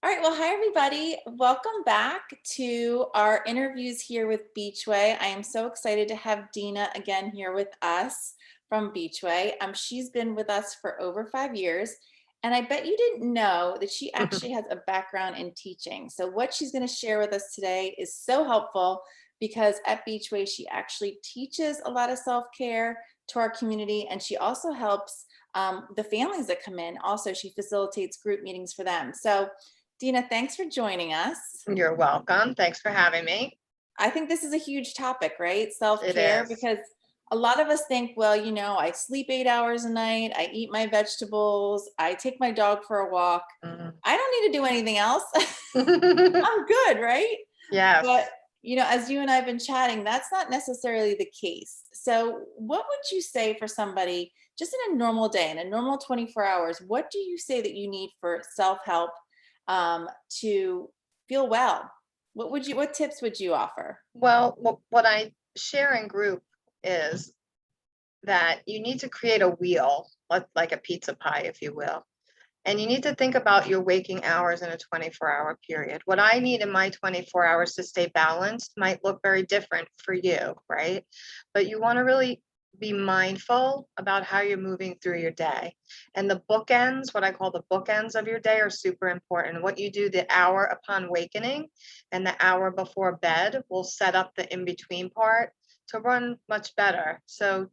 All right, well, hi everybody. Welcome back to our interviews here with Beachway. I am so excited to have Dina again here with us from Beachway. She's been with us for over 5 years, and I bet you didn't know that she actually has a background in teaching. So, what she's going to share with us today is so helpful because at Beachway, she actually teaches a lot of self care to our community, and she also helps the families that come in. Also, she facilitates group meetings for them. So, Dina, thanks for joining us. You're welcome. Thanks for having me. I think this is a huge topic, right? It Self-care, is. because a lot of us think, well, I sleep 8 hours a night, I eat my vegetables, I take my dog for a walk. Mhm. I don't need to do anything else. I'm good, right? But, Yes. as you and I have been chatting, that's not necessarily the case. So, what would you say for somebody just in a normal day, in a normal 24 hours, what do you say that you need for self-help to feel well? What tips would you offer? Well, what I share in group is that you need to create a wheel, like a pizza pie, if you will. And you need to think about your waking hours in a 24-hour period. What I need in my 24 hours to stay balanced might look very different for you, right? But you want to really be mindful about how you're moving through your day. And the bookends, what I call the bookends of your day, are super important. What you do the hour upon awakening and the hour before bed will set up the in between part to run much better. So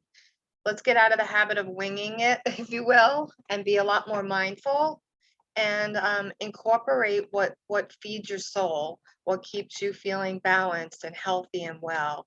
let's get out of the habit of winging it, if you will, and be a lot more mindful and incorporate what feeds your soul, what keeps you feeling balanced and healthy and well.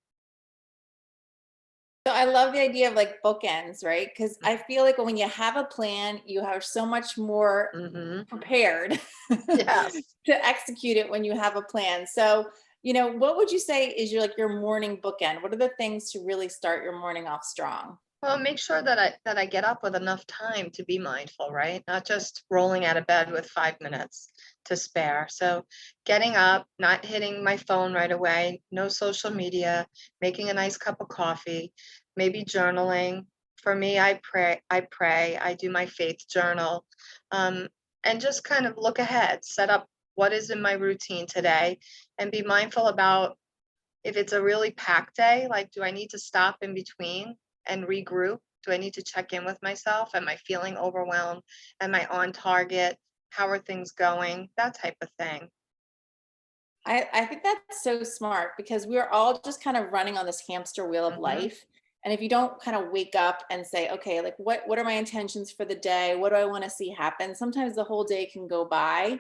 So I love the idea of like bookends, right? Because I feel like when you have a plan, you are so much more Hmm. prepared Yes. to execute it when you have a plan. So, what would you say is your morning bookend? What are the things to really start your morning off strong? Well, make sure that I get up with enough time to be mindful, right? Not just rolling out of bed with 5 minutes to spare. So getting up, not hitting my phone right away, no social media, making a nice cup of coffee, maybe journaling. For me, I do my faith journal, um, and just kind of look ahead, set up what is in my routine today, and be mindful about if it's a really packed day, like, do I need to stop in between and regroup? Do I need to check in with myself? Am I feeling overwhelmed? Am I on target? How are things going? That type of thing. I think that's so smart because we're all just kind of running on this hamster wheel of Hmm. life. And if you don't kind of wake up and say, okay, like what are my intentions for the day? What do I want to see happen? Sometimes the whole day can go by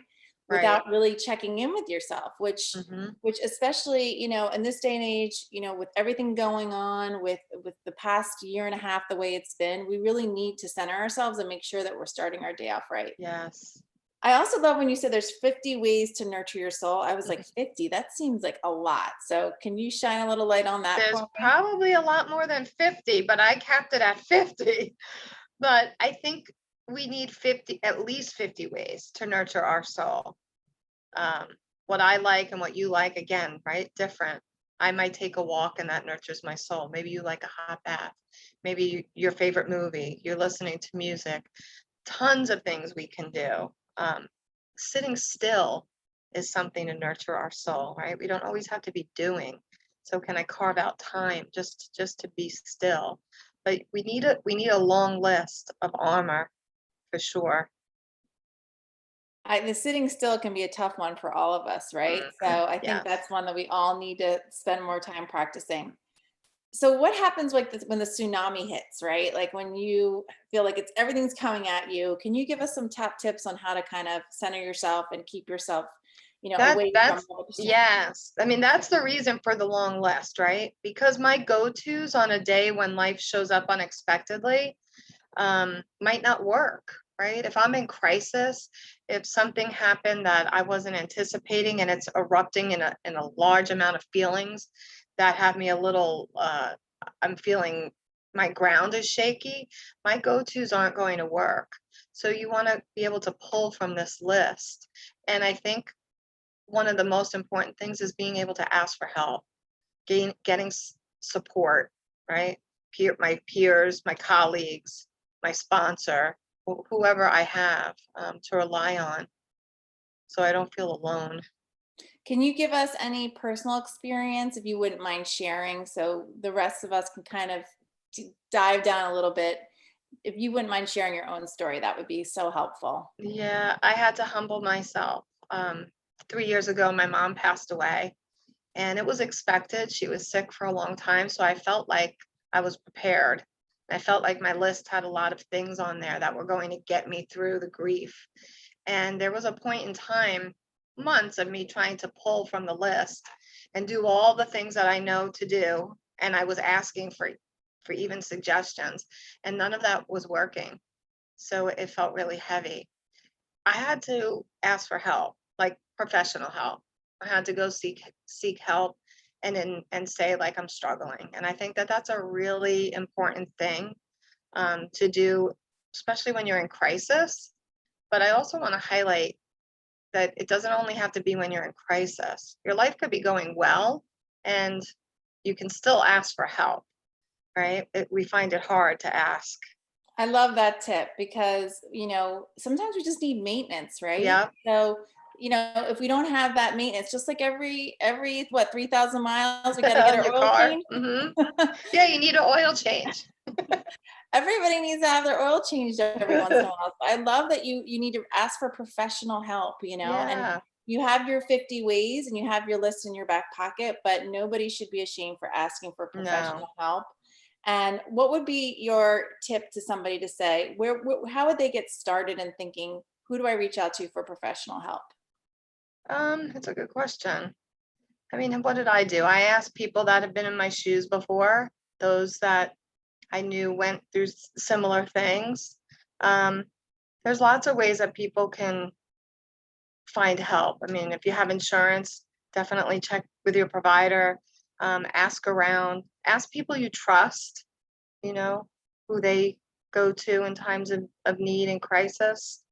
Right. without really checking in with yourself, which Hmm. which especially, in this day and age, with everything going on with the past year and a half the way it's been, we really need to center ourselves and make sure that we're starting our day off right. Yes. I also love when you said there's 50 ways to nurture your soul. I was like, 50, that seems like a lot. So can you shine a little light on that There's for me? probably a lot more than 50, but I capped it at 50. But I think we need 50, at least 50 ways to nurture our soul. um, what I like and what you like, again, right? Different. I might take a walk and that nurtures my soul. Maybe you like a hot bath. Maybe your favorite movie, you're listening to music. Tons of things we can do. Sitting still is something to nurture our soul, right? We don't always have to be doing. So can I carve out time just to be still? But we need a long list of armor for sure. The sitting still can be a tough one for all of us, right? So Mhm. I think Yes. that's one that we all need to spend more time practicing. So what happens like this when the tsunami hits, right? Like when you feel like everything's coming at you, can you give us some top tips on how to kind of center yourself and keep yourself, away from That's all the distractions? yes. I mean, that's the reason for the long list, right? Because my go-tos on a day when life shows up unexpectedly might not work, right? If I'm in crisis, if something happened that I wasn't anticipating and it's erupting in a large amount of feelings that have me a little I'm feeling my ground is shaky, my go-tos aren't going to work. So you want to be able to pull from this list. And I think one of the most important things is being able to ask for help, getting support, right? My peers, my colleagues, my sponsor, whoever I have to rely on. so I don't feel alone. Can you give us any personal experience, if you wouldn't mind sharing, so the rest of us can kind of dive down a little bit? If you wouldn't mind sharing your own story, that would be so helpful. Yeah, I had to humble myself. 3 years ago, my mom passed away, and it was expected. She was sick for a long time, so I felt like I was prepared. I felt like my list had a lot of things on there that were going to get me through the grief. And there was a point in time, months of me trying to pull from the list and do all the things that I know to do. And I was asking for even suggestions, and none of that was working. So it felt really heavy. I had to ask for help, like professional help. I had to go seek help and say like I'm struggling. And I think that that's a really important thing to do, especially when you're in crisis. But I also want to highlight that it doesn't only have to be when you're in crisis. Your life could be going well, and you can still ask for help, right? We find it hard to ask. I love that tip because, sometimes we just need maintenance, right? Yeah, So, if we don't have that maintenance, just like every what, 3,000 miles, we got to get our your oil car. change. Yeah, you need an oil change. Everybody needs to have their oil changed every once in a while. So I love that you need to ask for professional help, and Yeah, you have your 50 ways and you have your list in your back pocket, but nobody should be ashamed for asking for no. professional help. And what would be your tip to somebody to say, how would they get started in thinking, who do I reach out to for professional help? It's a good question. I mean, what did I do? I asked people that have been in my shoes before, those that I knew went through similar things. Um, there's lots of ways that people can find help. I mean, if you have insurance, definitely check with your provider, ask around, ask people you trust, you know, who they go to in times of need and crisis.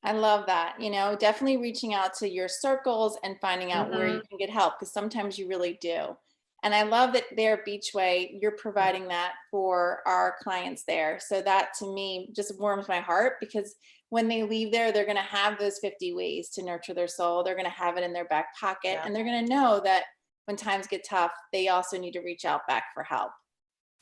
I love that. Definitely reaching out to your circles and finding out where you Hmm. can get help because sometimes you really do. And I love that there at Beachway, you're providing that for our clients there. So that to me just warms my heart because when they leave there, they're going to have those 50 ways to nurture their soul. They're going to have it in their back pocket Yeah. and they're going to know that when times get tough, they also need to reach out back for help.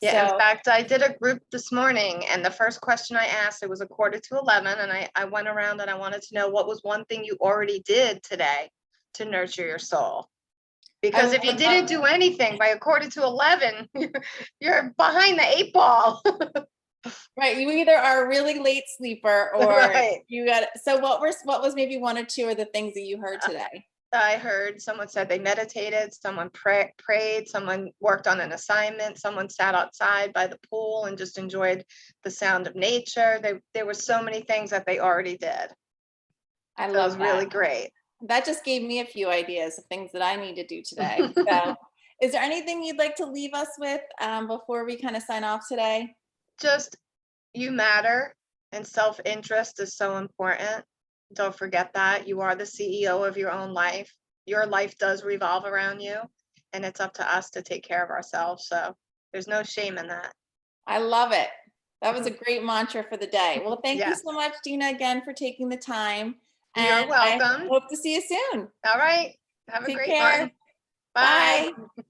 Yeah, in So fact, I did a group this morning, and the first question I asked, it was a quarter to 11, and I went around and I wanted to know what was one thing you already did today to nurture your soul. I Because if you love didn't do anything by a quarter to 11, you're behind the eight ball. Right, you either are a really late sleeper or Right. you got so what was maybe 1 or 2 of the things that you heard Uh, today? I heard someone said they meditated, someone prayed, someone worked on an assignment, someone sat outside by the pool and just enjoyed the sound of nature. There were so many things that they already did. I So it was love that. really great. That just gave me a few ideas of things that I need to do today. So, is there anything you'd like to leave us with, before we kinda sign off today? Just you matter, and self-interest is so important. Don't forget that. You are the CEO of your own life. Your life does revolve around you, and it's up to us to take care of ourselves. So there's no shame in that. I love it. That was a great mantra for the day. Well, thank you Yes. so much, Dina, again for taking the time, You're and I welcome. hope to see you soon. All right. Have a Take great care. one. Bye. Bye.